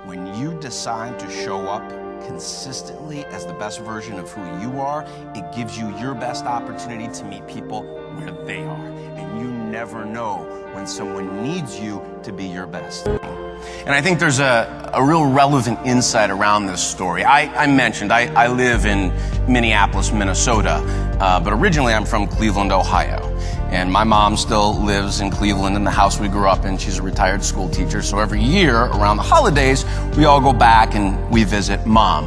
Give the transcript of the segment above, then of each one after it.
When you decide to show up consistently as the best version of who you are, it gives you your best opportunity to meet people where they are. And you never know when someone needs you to be your best. And I think there's a real relevant insight around this story. I mentioned I live in Minneapolis, Minnesota, but originally I'm from Cleveland, Ohio. And my mom still lives in Cleveland in the house we grew up in. She's a retired school teacher. So every year around the holidays, we all go back and we visit Mom.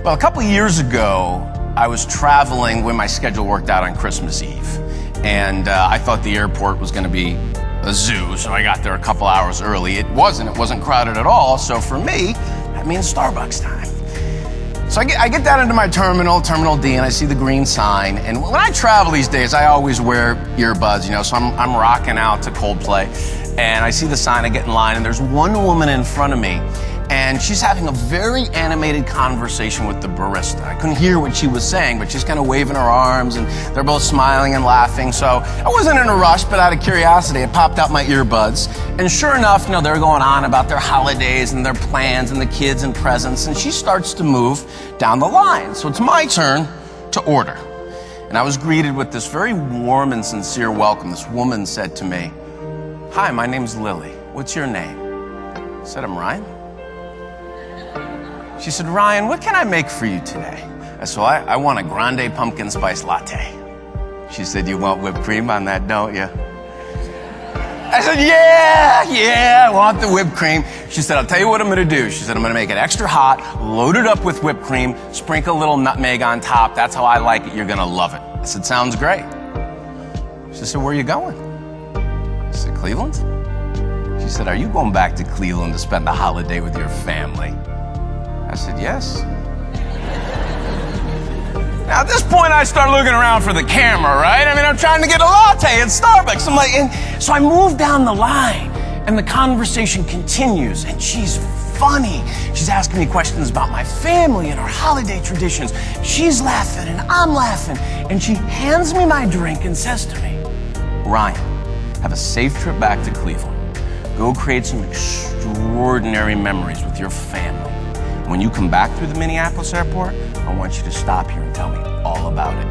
Well, a couple of years ago, I was traveling when my schedule worked out on Christmas Eve. And I thought the airport was going to be a zoo, so I got there a couple hours early. It wasn't crowded at all. So for me, that means Starbucks time. So I get down into my Terminal D, and I see the green sign. And when I travel these days, I always wear earbuds, so I'm rocking out to Coldplay. And I see the sign, I get in line, and there's one woman in front of me, and she's having a very animated conversation with the barista. I couldn't hear what she was saying, but she's kind of waving her arms, and they're both smiling and laughing. So I wasn't in a rush, but out of curiosity, I popped out my earbuds. And sure enough, they're going on about their holidays and their plans and the kids and presents, and she starts to move down the line. So it's my turn to order. And I was greeted with this very warm and sincere welcome. This woman said to me, "Hi, my name's Lily. What's your name?" I said, "I'm Ryan." She said, "Ryan, what can I make for you today?" I said, I want a grande pumpkin spice latte. She said, "You want whipped cream on that, don't you?" I said, yeah, I want the whipped cream. She said, "I'll tell you what I'm gonna do." She said, "I'm gonna make it extra hot, load it up with whipped cream, sprinkle a little nutmeg on top. That's how I like it. You're gonna love it." I said, "Sounds great." She said, "Where are you going?" I said, "Cleveland." She said, "Are you going back to Cleveland to spend the holiday with your family?" I said, "Yes." Now at this point, I start looking around for the camera, right? I'm trying to get a latte at Starbucks. So I move down the line, and the conversation continues, and she's funny. She's asking me questions about my family and our holiday traditions. She's laughing, and I'm laughing, and she hands me my drink and says to me, "Ryan, have a safe trip back to Cleveland. Go create some extraordinary memories with your family. When you come back through the Minneapolis Airport, I want you to stop here and tell me all about it."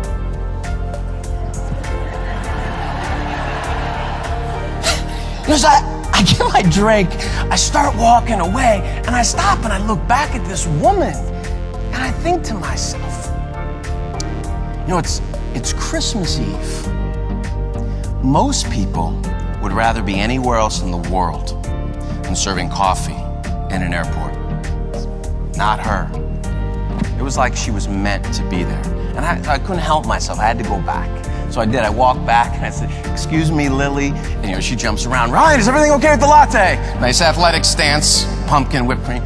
As I get my drink, I start walking away, and I stop and I look back at this woman, and I think to myself, it's Christmas Eve. Most people would rather be anywhere else in the world than serving coffee in an airport. Not her. It was like she was meant to be there. And I couldn't help myself. I had to go back. So I did. I walked back and I said, "Excuse me, Lily." And she jumps around. "Ryan, is everything okay with the latte?" Nice athletic stance, pumpkin whipped cream.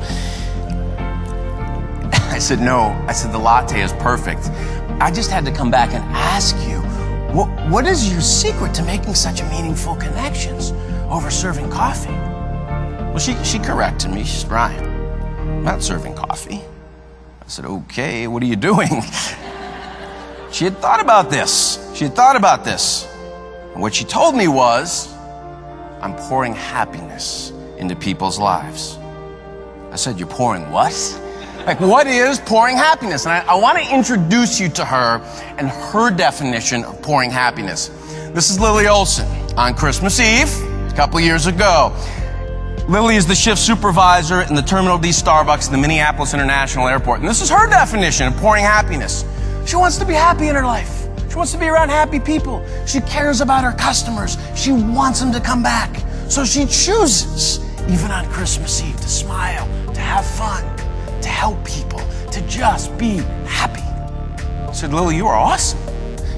I said, "No." I said, "The latte is perfect. I just had to come back and ask you, what is your secret to making such meaningful connections over serving coffee?" Well, she corrected me. She said, "Ryan, I'm not serving coffee." I said, "Okay, what are you doing?" She had thought about this. And what she told me was, "I'm pouring happiness into people's lives." I said, "You're pouring what?" What is pouring happiness? And I want to introduce you to her and her definition of pouring happiness. This is Lily Olson on Christmas Eve, a couple years ago. Lily is the shift supervisor in the Terminal D Starbucks in the Minneapolis International Airport. And this is her definition of pouring happiness. She wants to be happy in her life. She wants to be around happy people. She cares about her customers. She wants them to come back. So she chooses, even on Christmas Eve, to smile, to have fun, to help people, to just be happy. I said, "Lily, you are awesome.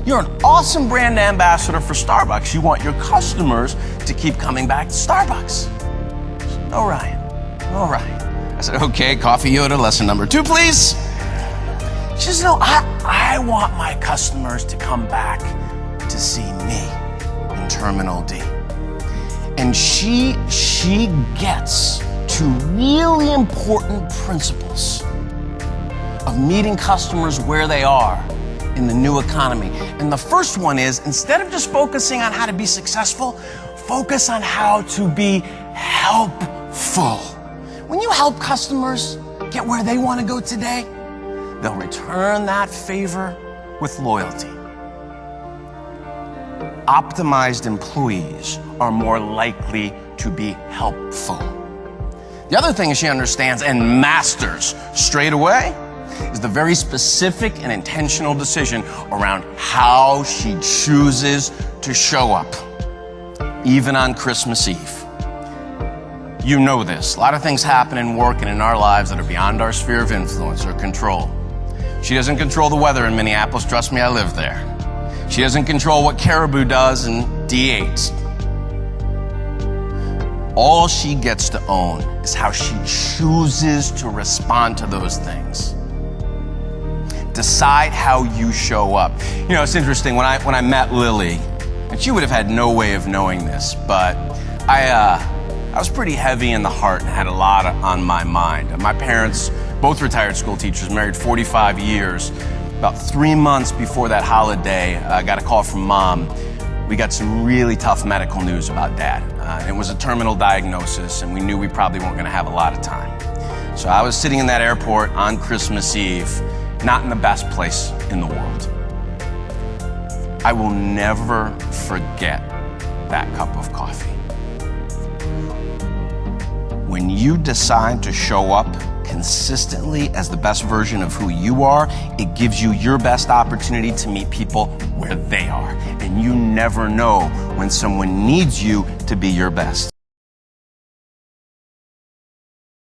You're an awesome brand ambassador for Starbucks. You want your customers to keep coming back to Starbucks." "No, Ryan. No, Ryan." I said, "Okay, Coffee Yoda, lesson number 2, please." She says, "No, I want my customers to come back to see me in Terminal D." And she gets to really important principles of meeting customers where they are in the new economy. And the first one is, instead of just focusing on how to be successful, focus on how to be helpful. when you help customers get where they want to go today, they'll return that favor with loyalty. Optimized employees are more likely to be helpful. The other thing she understands and masters straight away is the very specific and intentional decision around how she chooses to show up, even on Christmas Eve. You know this. A lot of things happen in work and in our lives that are beyond our sphere of influence or control. She doesn't control the weather in Minneapolis. Trust me, I live there. She doesn't control what Caribou does in D8. All she gets to own is how she chooses to respond to those things. Decide how you show up. You know, it's interesting, when I met Lily, and she would have had no way of knowing this, but I was pretty heavy in the heart and had a lot on my mind. My parents, both retired school teachers, married 45 years. About 3 months before that holiday, I got a call from Mom. We got some really tough medical news about Dad. It was a terminal diagnosis, and we knew we probably weren't gonna have a lot of time. So I was sitting in that airport on Christmas Eve, not in the best place in the world. I will never forget that cup of coffee. When you decide to show up consistently as the best version of who you are, it gives you your best opportunity to meet people where they are. And you never know when someone needs you to be your best.